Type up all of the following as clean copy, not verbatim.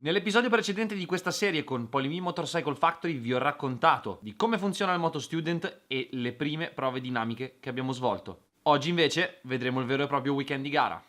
Nell'episodio precedente di questa serie con Polimi Motorcycle Factory vi ho raccontato di come funziona il Moto Student e le prime prove dinamiche che abbiamo svolto. Oggi invece vedremo il vero e proprio weekend di gara.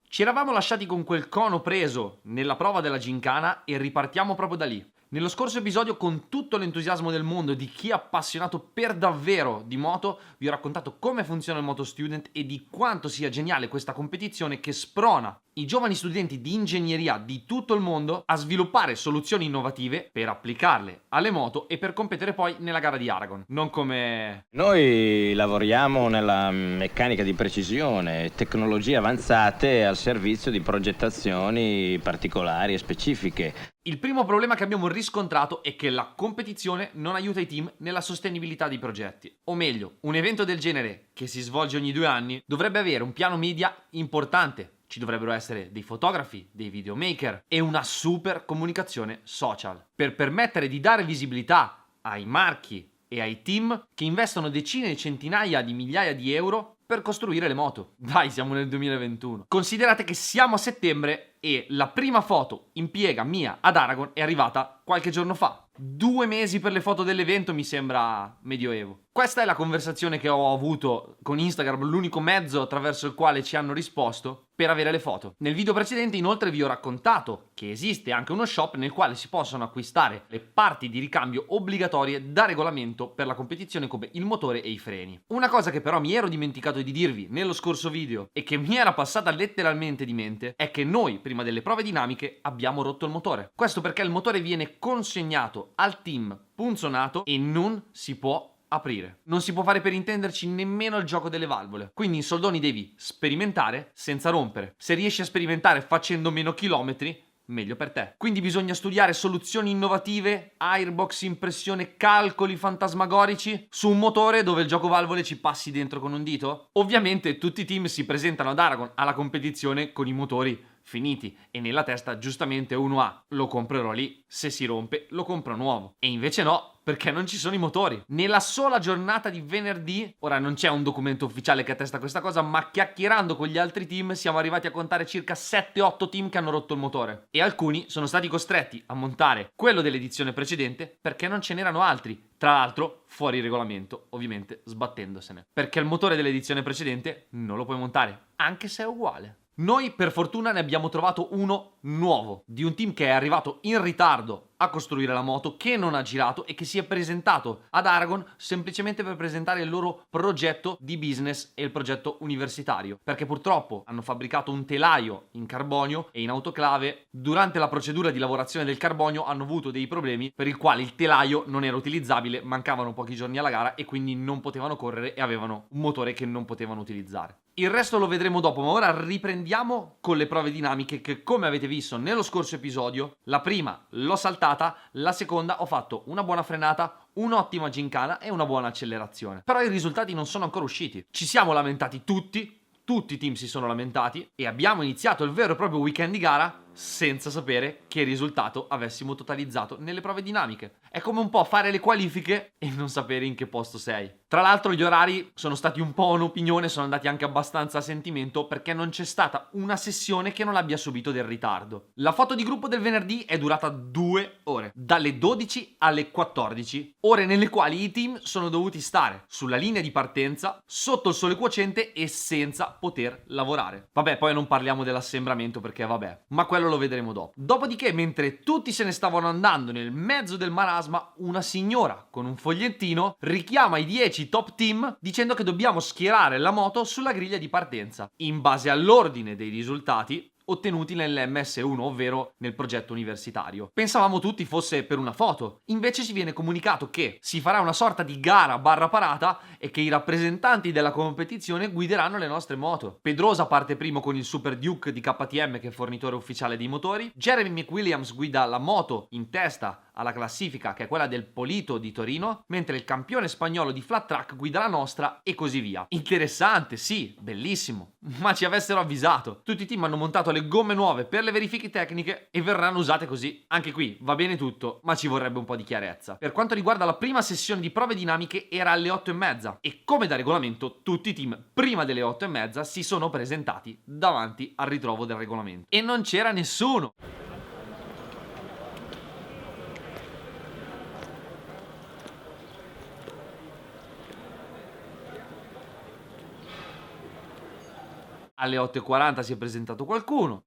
Ci eravamo lasciati con quel cono preso nella prova della gincana e ripartiamo proprio da lì. Nello scorso episodio, con tutto l'entusiasmo del mondo di chi è appassionato per davvero di moto, vi ho raccontato come funziona il Moto Student e di quanto sia geniale questa competizione che sprona i giovani studenti di ingegneria di tutto il mondo a sviluppare soluzioni innovative per applicarle alle moto e per competere poi nella gara di Aragon. Non come... Noi lavoriamo nella meccanica di precisione, tecnologie avanzate al servizio di progettazioni particolari e specifiche. Il primo problema che abbiamo riscontrato è che la competizione non aiuta i team nella sostenibilità dei progetti. O meglio, un evento del genere, che si svolge ogni 2 anni, dovrebbe avere un piano media importante. Ci dovrebbero essere dei fotografi, dei videomaker e una super comunicazione social per permettere di dare visibilità ai marchi e ai team che investono decine e centinaia di migliaia di euro per costruire le moto. Dai, siamo nel 2021. Considerate che siamo a settembre e la prima foto in piega mia ad Aragon è arrivata qualche giorno fa. 2 mesi per le foto dell'evento mi sembra medioevo. Questa è la conversazione che ho avuto con Instagram, l'unico mezzo attraverso il quale ci hanno risposto per avere le foto. Nel video precedente inoltre vi ho raccontato che esiste anche uno shop nel quale si possono acquistare le parti di ricambio obbligatorie da regolamento per la competizione come il motore e i freni. Una cosa che però mi ero dimenticato di dirvi nello scorso video e che mi era passata letteralmente di mente è che noi prima delle prove dinamiche abbiamo rotto il motore. Questo perché il motore viene consegnato al team punzonato e non si può aprire. Non si può fare, per intenderci, nemmeno il gioco delle valvole. Quindi in soldoni devi sperimentare senza rompere. Se riesci a sperimentare facendo meno chilometri, meglio per te. Quindi bisogna studiare soluzioni innovative, airbox, impressione, calcoli fantasmagorici su un motore dove il gioco valvole ci passi dentro con un dito? Ovviamente tutti i team si presentano ad Aragon alla competizione con i motori finiti e nella testa giustamente uno ha: lo comprerò lì, se si rompe lo compro nuovo. E invece no, perché non ci sono i motori. Nella sola giornata di venerdì, ora non c'è un documento ufficiale che attesta questa cosa, ma chiacchierando con gli altri team siamo arrivati a contare circa 7-8 team che hanno rotto il motore. E alcuni sono stati costretti a montare quello dell'edizione precedente perché non ce n'erano altri. Tra l'altro fuori regolamento, ovviamente sbattendosene. Perché il motore dell'edizione precedente non lo puoi montare, anche se è uguale. Noi per fortuna ne abbiamo trovato uno nuovo, di un team che è arrivato in ritardo a costruire la moto, che non ha girato e che si è presentato ad Aragon semplicemente per presentare il loro progetto di business e il progetto universitario, perché purtroppo hanno fabbricato un telaio in carbonio e in autoclave. Durante la procedura di lavorazione del carbonio hanno avuto dei problemi per il quale il telaio non era utilizzabile, mancavano pochi giorni alla gara e quindi non potevano correre e avevano un motore che non potevano utilizzare. Il resto lo vedremo dopo, ma ora riprendiamo con le prove dinamiche che, come avete visto nello scorso episodio, la prima l'ho saltata, la seconda ho fatto una buona frenata, un'ottima gincana e una buona accelerazione. Però i risultati non sono ancora usciti. Ci siamo lamentati tutti i team si sono lamentati e abbiamo iniziato il vero e proprio weekend di gara senza sapere che risultato avessimo totalizzato nelle prove dinamiche. È come un po' fare le qualifiche e non sapere in che posto sei. Tra l'altro gli orari sono stati un po' un'opinione, sono andati anche abbastanza a sentimento perché non c'è stata una sessione che non abbia subito del ritardo. La foto di gruppo del venerdì è durata 2 ore, dalle 12 alle 14, ore nelle quali i team sono dovuti stare sulla linea di partenza, sotto il sole quiocente e senza poter lavorare. Vabbè, poi non parliamo dell'assembramento perché vabbè, ma quello lo vedremo dopo. Dopodiché, mentre tutti se ne stavano andando nel mezzo del marasma, una signora con un fogliettino richiama i 10 top team dicendo che dobbiamo schierare la moto sulla griglia di partenza in base all'ordine dei risultati ottenuti nell'MS1, ovvero nel progetto universitario. Pensavamo tutti fosse per una foto, invece ci viene comunicato che si farà una sorta di gara barra parata e che i rappresentanti della competizione guideranno le nostre moto. Pedrosa parte primo con il Super Duke di KTM, che è fornitore ufficiale dei motori. Jeremy McWilliams guida la moto in testa alla classifica, che è quella del Polito di Torino, mentre il campione spagnolo di flat track guida la nostra e così via. Interessante, sì, bellissimo, ma ci avessero avvisato. Tutti i team hanno montato le gomme nuove per le verifiche tecniche e verranno usate così. Anche qui va bene tutto, ma ci vorrebbe un po' di chiarezza. Per quanto riguarda la prima sessione di prove dinamiche era alle 8:30 e come da regolamento tutti i team prima delle 8:30 si sono presentati davanti al ritrovo del regolamento e non c'era nessuno. Alle 8:40 si è presentato qualcuno.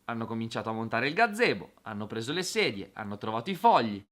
Hanno cominciato a montare il gazebo, hanno preso le sedie, hanno trovato i fogli.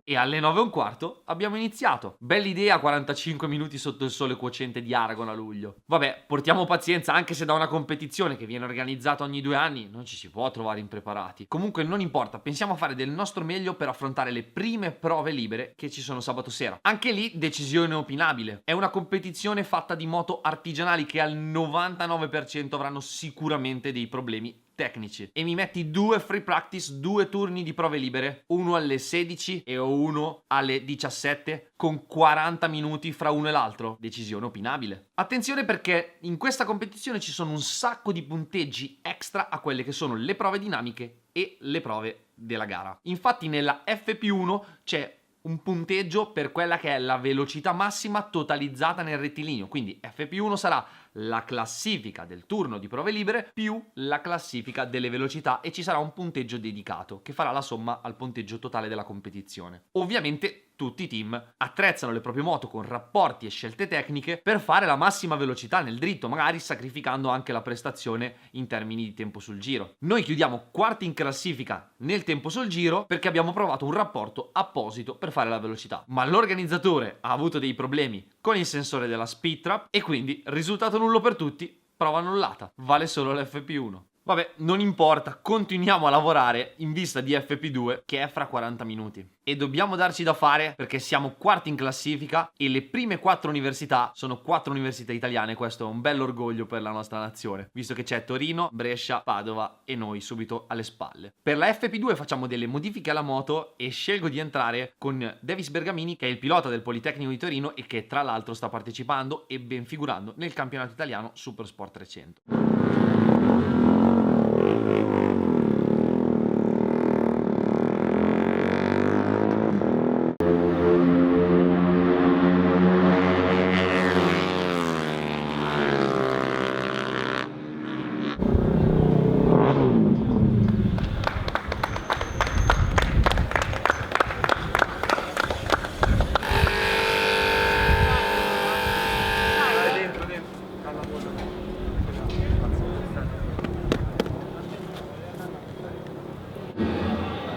E alle 9:15 abbiamo iniziato. Bella idea, 45 minuti sotto il sole quociente di Aragon a luglio. Vabbè, portiamo pazienza, anche se da una competizione che viene organizzata ogni 2 anni non ci si può trovare impreparati. Comunque non importa, pensiamo a fare del nostro meglio per affrontare le prime prove libere che ci sono sabato sera. Anche lì decisione opinabile. È una competizione fatta di moto artigianali che al 99% avranno sicuramente dei problemi tecnici e mi metti 2 free practice, 2 turni di prove libere, uno alle 16 e uno alle 17 con 40 minuti fra uno e l'altro. Decisione opinabile. Attenzione, perché in questa competizione ci sono un sacco di punteggi extra a quelle che sono le prove dinamiche e le prove della gara. Infatti nella FP1 c'è un punteggio per quella che è la velocità massima totalizzata nel rettilineo, quindi FP1 sarà la classifica del turno di prove libere più la classifica delle velocità e ci sarà un punteggio dedicato che farà la somma al punteggio totale della competizione. Ovviamente tutti i team attrezzano le proprie moto con rapporti e scelte tecniche per fare la massima velocità nel dritto, magari sacrificando anche la prestazione in termini di tempo sul giro. Noi chiudiamo quarti in classifica nel tempo sul giro perché abbiamo provato un rapporto apposito per fare la velocità, ma l'organizzatore ha avuto dei problemi con il sensore della speed trap e quindi risultato nullo per tutti, prova annullata, vale solo l'FP1. Vabbè, non importa, continuiamo a lavorare in vista di FP2 che è fra 40 minuti. E dobbiamo darci da fare perché siamo quarti in classifica e le prime 4 università sono 4 università italiane. Questo è un bel orgoglio per la nostra nazione, visto che c'è Torino, Brescia, Padova e noi subito alle spalle. Per la FP2 facciamo delle modifiche alla moto e scelgo di entrare con Davis Bergamini, che è il pilota del Politecnico di Torino e che tra l'altro sta partecipando e ben figurando nel campionato italiano Supersport 300.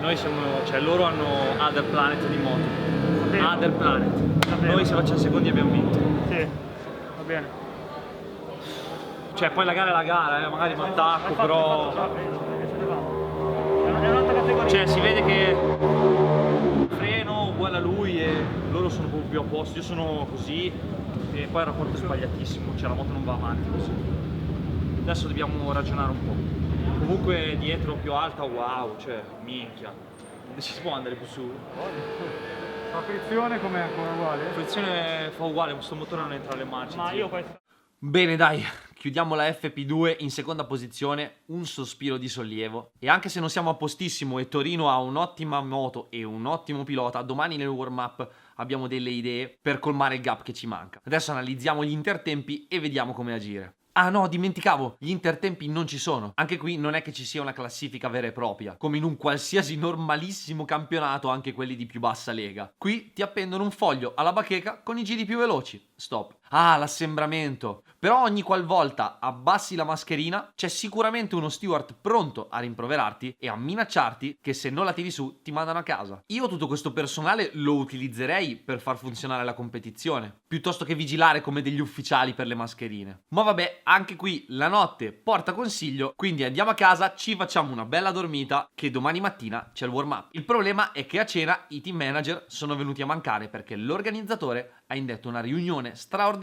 Noi siamo, cioè loro hanno Other Planet di moto. Other Planet. Noi se facciamo secondi abbiamo vinto. Sì, va bene. Cioè poi la gara è la gara, magari mi attacco, però. È un'altra categoria. Cioè si vede che freno uguale a lui e loro sono proprio più a posto, io sono così e poi il rapporto è sbagliatissimo, cioè la moto non va avanti così. Adesso dobbiamo ragionare un po'. Comunque dietro più alta, wow, cioè minchia. Si può andare più su? La frizione com'è? Come uguale? La frizione fa uguale, questo motore non entra alle marce. Ma zio. io questo. Bene, dai, chiudiamo la FP2 in seconda posizione, un sospiro di sollievo. E anche se non siamo a postissimo e Torino ha un'ottima moto e un ottimo pilota, domani nel warm-up abbiamo delle idee per colmare il gap che ci manca. Adesso analizziamo gli intertempi e vediamo come agire. Ah no, dimenticavo, gli intertempi non ci sono. Anche qui non è che ci sia una classifica vera e propria, come in un qualsiasi normalissimo campionato, anche quelli di più bassa lega. Qui ti appendono un foglio alla bacheca con i giri più veloci. stop. Ah, l'assembramento. Però ogni qualvolta abbassi la mascherina c'è sicuramente uno steward pronto a rimproverarti e a minacciarti che se non la tiri su ti mandano a casa. Io tutto questo personale lo utilizzerei per far funzionare la competizione, piuttosto che vigilare come degli ufficiali per le mascherine. Ma vabbè, anche qui la notte porta consiglio, quindi andiamo a casa, ci facciamo una bella dormita, che domani mattina c'è il warm up. Il problema è che a cena i team manager sono venuti a mancare perché l'organizzatore ha indetto una riunione straordinaria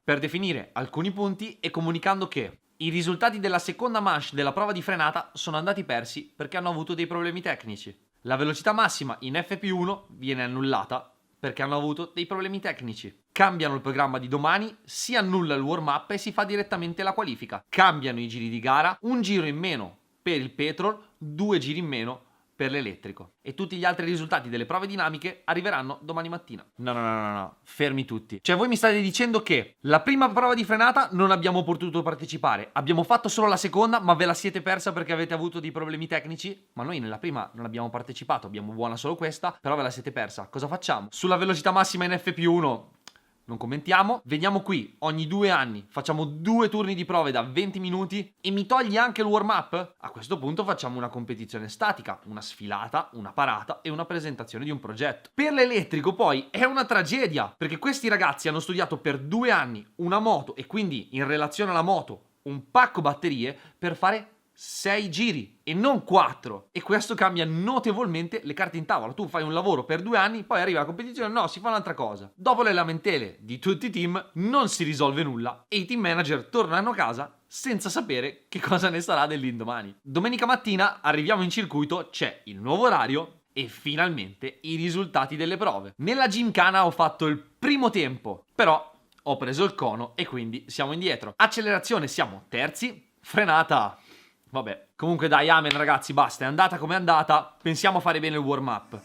per definire alcuni punti e comunicando che i risultati della seconda manche della prova di frenata sono andati persi perché hanno avuto dei problemi tecnici. La velocità massima in FP1 viene annullata perché hanno avuto dei problemi tecnici. Cambiano il programma di domani, si annulla il warm up e si fa direttamente la qualifica. Cambiano i giri di gara, un giro in meno per il petrol, 2 giri in meno per l'elettrico. E tutti gli altri risultati delle prove dinamiche arriveranno domani mattina. No, fermi tutti. Cioè voi mi state dicendo che la prima prova di frenata non abbiamo potuto partecipare, abbiamo fatto solo la seconda ma ve la siete persa perché avete avuto dei problemi tecnici? Ma noi nella prima non abbiamo partecipato, abbiamo buona solo questa, però ve la siete persa. Cosa facciamo? Sulla velocità massima in FP1 non commentiamo, veniamo qui ogni 2 anni, facciamo 2 turni di prove da 20 minuti e mi togli anche il warm up? A questo punto facciamo una competizione statica, una sfilata, una parata e una presentazione di un progetto. Per l'elettrico poi è una tragedia, perché questi ragazzi hanno studiato per 2 anni una moto e quindi in relazione alla moto un pacco batterie per fare 6 giri e non 4, e questo cambia notevolmente le carte in tavola. Tu fai un lavoro per 2 anni, poi arriva la competizione, no, si fa un'altra cosa. Dopo le lamentele di tutti i team non si risolve nulla e i team manager tornano a casa senza sapere che cosa ne sarà dell'indomani. Domenica mattina arriviamo in circuito, c'è il nuovo orario e finalmente i risultati delle prove. Nella gymkhana ho fatto il primo tempo, però ho preso il cono e quindi siamo indietro. Accelerazione siamo terzi, frenata vabbè. Comunque dai, amen ragazzi, basta, è andata come è andata, pensiamo a fare bene il warm up.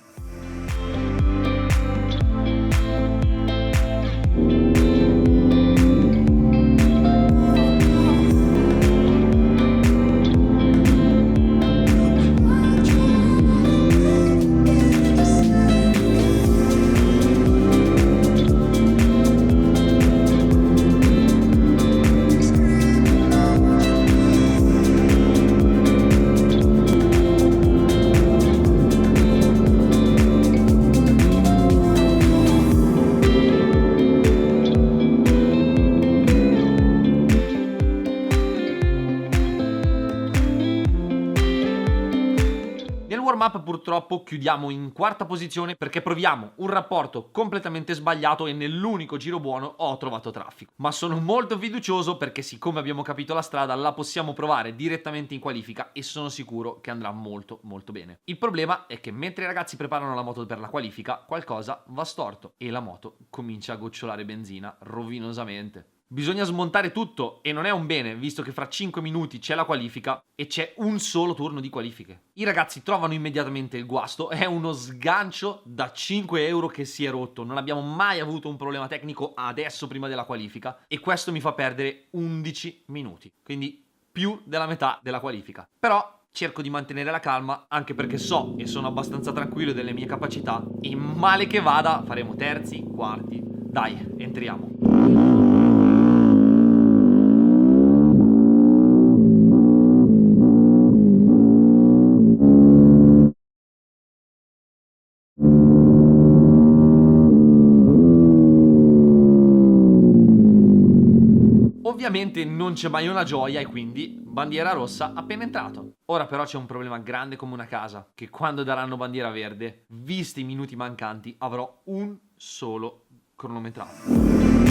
Purtroppo chiudiamo in quarta posizione perché proviamo un rapporto completamente sbagliato e nell'unico giro buono ho trovato traffico. Ma sono molto fiducioso perché siccome abbiamo capito la strada la possiamo provare direttamente in qualifica e sono sicuro che andrà molto bene. Il problema è che mentre i ragazzi preparano la moto per la qualifica qualcosa va storto e la moto comincia a gocciolare benzina rovinosamente. Bisogna smontare tutto e non è un bene, visto che fra 5 minuti c'è la qualifica e c'è un solo turno di qualifiche. I ragazzi trovano immediatamente il guasto, è uno sgancio da 5 euro che si è rotto. Non abbiamo mai avuto un problema tecnico adesso prima della qualifica e questo mi fa perdere 11 minuti, quindi più della metà della qualifica. Però cerco di mantenere la calma anche perché so e sono abbastanza tranquillo delle mie capacità e male che vada faremo terzi, quarti. Dai, entriamo. Ovviamente non c'è mai una gioia e quindi bandiera rossa appena entrato. Ora però c'è un problema grande come una casa, che quando daranno bandiera verde, visti i minuti mancanti, avrò un solo cronometrato.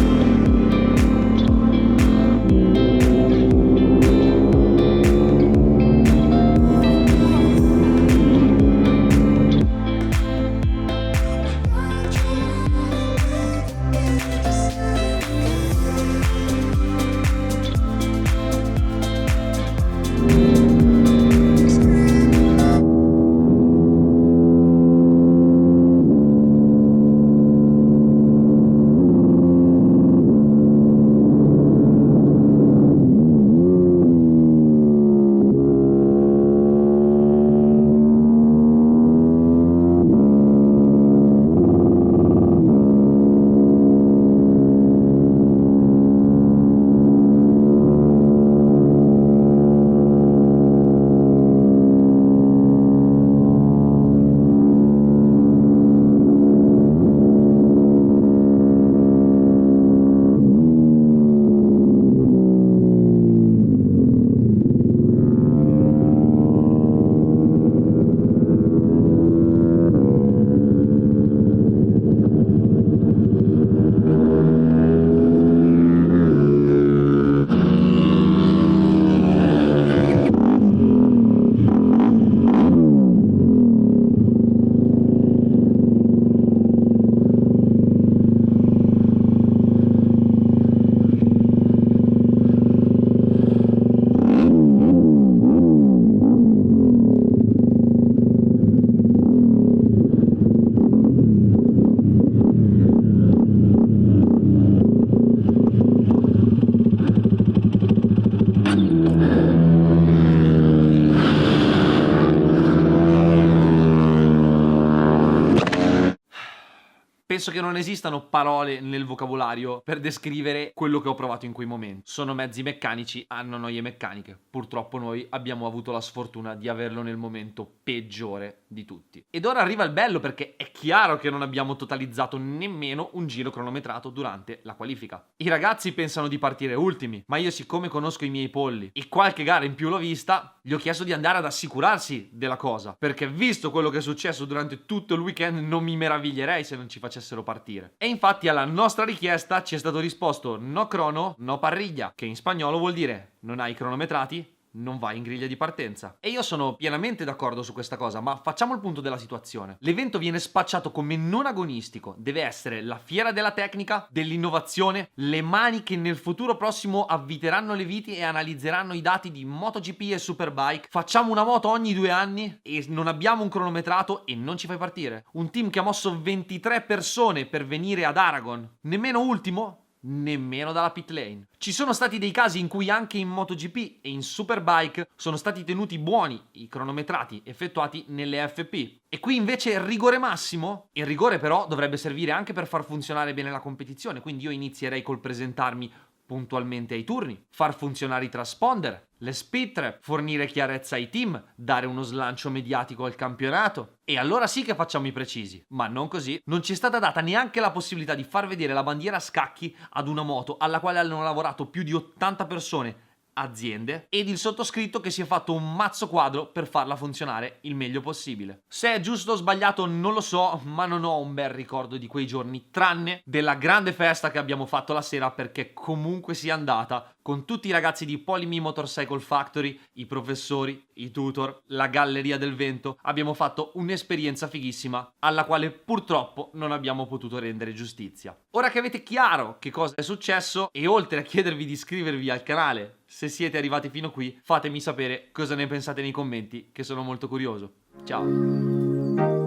penso che non esistano parole nel vocabolario per descrivere quello che ho provato in quei momenti. Sono mezzi meccanici, hanno noie meccaniche. Purtroppo noi abbiamo avuto la sfortuna di averlo nel momento peggiore di tutti. Ed ora arriva il bello, perché è chiaro che non abbiamo totalizzato nemmeno un giro cronometrato durante la qualifica. I ragazzi pensano di partire ultimi, ma io, siccome conosco i miei polli e qualche gara in più l'ho vista, gli ho chiesto di andare ad assicurarsi della cosa, perché visto quello che è successo durante tutto il weekend non mi meraviglierei se non ci facessero partire. E infatti alla nostra richiesta ci è stato risposto no crono, no parriglia, che in spagnolo vuol dire non hai cronometrati, non vai in griglia di partenza. E io sono pienamente d'accordo su questa cosa, ma facciamo il punto della situazione. L'evento viene spacciato come non agonistico, deve essere la fiera della tecnica, dell'innovazione, le mani che nel futuro prossimo avviteranno le viti e analizzeranno i dati di MotoGP e Superbike. Facciamo una moto ogni 2 anni e non abbiamo un cronometrato e non ci fai partire. Un team che ha mosso 23 persone per venire ad Aragon, nemmeno ultimo? Nemmeno dalla pit lane. Ci sono stati dei casi in cui anche in MotoGP e in Superbike sono stati tenuti buoni i cronometrati effettuati nelle FP. E qui invece rigore massimo? Il rigore però dovrebbe servire anche per far funzionare bene la competizione, quindi io inizierei col presentarmi puntualmente ai turni, far funzionare i transponder, le speed trap, fornire chiarezza ai team, dare uno slancio mediatico al campionato. E allora sì che facciamo i precisi, ma non così. Non ci è stata data neanche la possibilità di far vedere la bandiera a scacchi ad una moto alla quale hanno lavorato più di 80 persone, aziende, ed il sottoscritto che si è fatto un mazzo quadro per farla funzionare il meglio possibile. Se è giusto o sbagliato non lo so, ma non ho un bel ricordo di quei giorni, tranne della grande festa che abbiamo fatto la sera, perché comunque sia andata, con tutti i ragazzi di Polyme Motorcycle Factory, i professori, i tutor, la galleria del vento, abbiamo fatto un'esperienza fighissima alla quale purtroppo non abbiamo potuto rendere giustizia. Ora che avete chiaro che cosa è successo, e oltre a chiedervi di iscrivervi al canale se siete arrivati fino qui, fatemi sapere cosa ne pensate nei commenti, che sono molto curioso. Ciao!